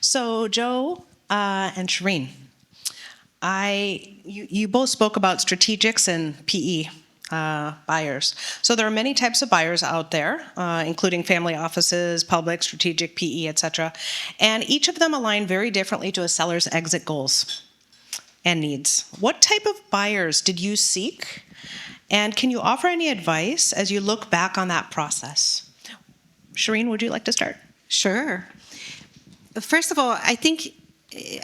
So Joe and Shireen, you both spoke about strategics and PE buyers. So there are many types of buyers out there, including family offices, public, strategic, PE, etc. And each of them align very differently to a seller's exit goals and needs. What type of buyers did you seek? And can you offer any advice as you look back on that process? Shireen, would you like to start? Sure. First of all, I think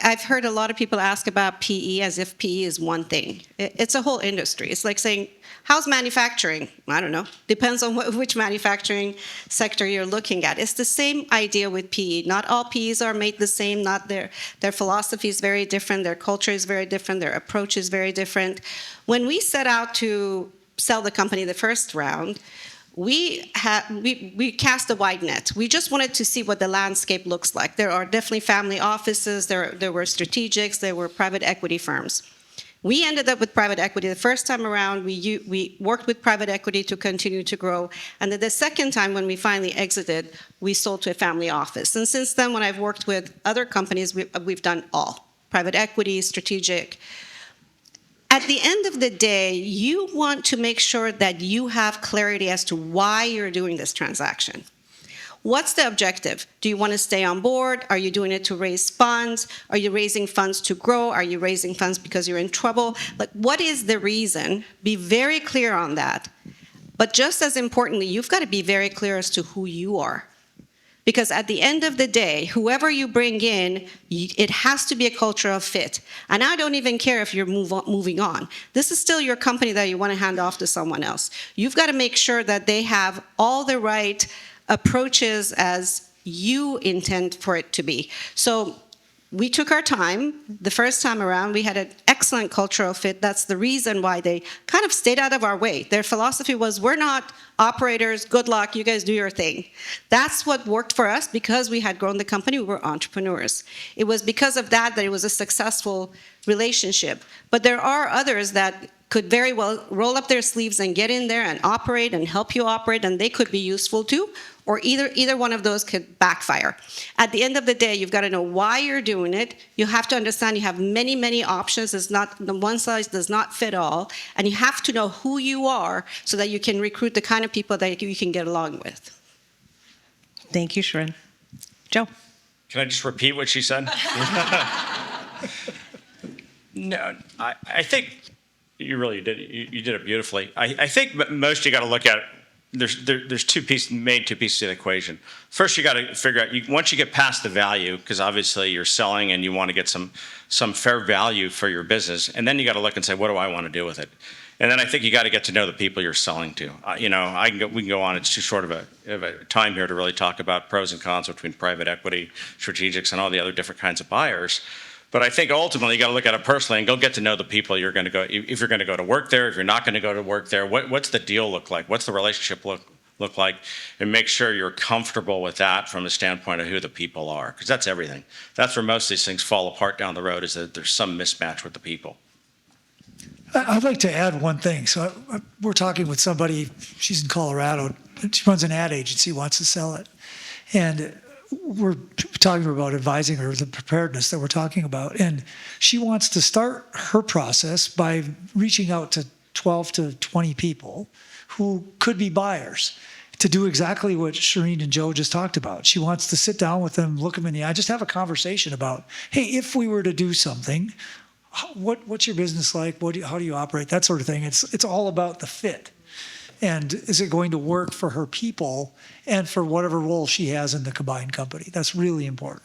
I've heard a lot of people ask about PE as if PE is one thing. It's a whole industry. It's like saying, how's manufacturing? I don't know. Depends on which manufacturing sector you're looking at. It's the same idea with PE. Not all PEs are made the same. Not their philosophy is very different. Their culture is very different. Their approach is very different. When we set out to sell the company the first round, we cast a wide net. We just wanted to see what the landscape looks like. There are definitely family offices, there were strategics, there were private equity firms. We ended up with private equity. The first time around, we worked with private equity to continue to grow. And then the second time, when we finally exited, we sold to a family office. And since then, when I've worked with other companies, we've done all. Private equity, strategic. At the end of the day, you want to make sure that you have clarity as to why you're doing this transaction. What's the objective? Do you want to stay on board? Are you doing it to raise funds? Are you raising funds to grow? Are you raising funds because you're in trouble? Like, what is the reason? Be very clear on that. But just as importantly, you've got to be very clear as to who you are. Because at the end of the day, whoever you bring in, it has to be a culture of fit. And I don't even care if you're moving on. This is still your company that you want to hand off to someone else. You've got to make sure that they have all the right approaches as you intend for it to be. So we took our time. The first time around, we had an excellent cultural fit. That's the reason why they kind of stayed out of our way. Their philosophy was, we're not operators, good luck, you guys do your thing. That's what worked for us because we had grown the company, we were entrepreneurs. It was because of that it was a successful relationship. But there are others that could very well roll up their sleeves and get in there and operate and help you operate, and they could be useful too, or either one of those could backfire. At the end of the day, you've got to know why you're doing it. You have to understand you have many, many options. It's not, the one size does not fit all, and you have to know who you are so that you can recruit the kind of people that you can get along with. Thank you, Shireen. Joe. Can I just repeat what she said? No, I think you really did. You did it beautifully. I think most you got to look at. There's main two pieces of the equation. First, you got to figure out once you get past the value, because obviously you're selling and you want to get some fair value for your business, and then you got to look and say, what do I want to do with it? And then I think you got to get to know the people you're selling to. We can go on. It's too short of a time here to really talk about pros and cons between private equity, strategics, and all the other different kinds of buyers. But I think ultimately you got to look at it personally and go get to know the people you're going to go. If you're going to go to work there, if you're not going to go to work there, what's the deal look like? What's the relationship look like? And make sure you're comfortable with that from the standpoint of who the people are, because that's everything. That's where most of these things fall apart down the road, is that there's some mismatch with the people. I'd like to add one thing. So we're talking with somebody, she's in Colorado, she runs an ad agency, wants to sell it. And we're talking about advising her the preparedness that we're talking about. And she wants to start her process by reaching out to 12 to 20 people who could be buyers to do exactly what Shireen and Joe just talked about. She wants to sit down with them, look them in the eye, just have a conversation about, hey, if we were to do something, what's your business like? How do you operate? That sort of thing. It's all about the fit. And is it going to work for her people and for whatever role she has in the combined company? That's really important.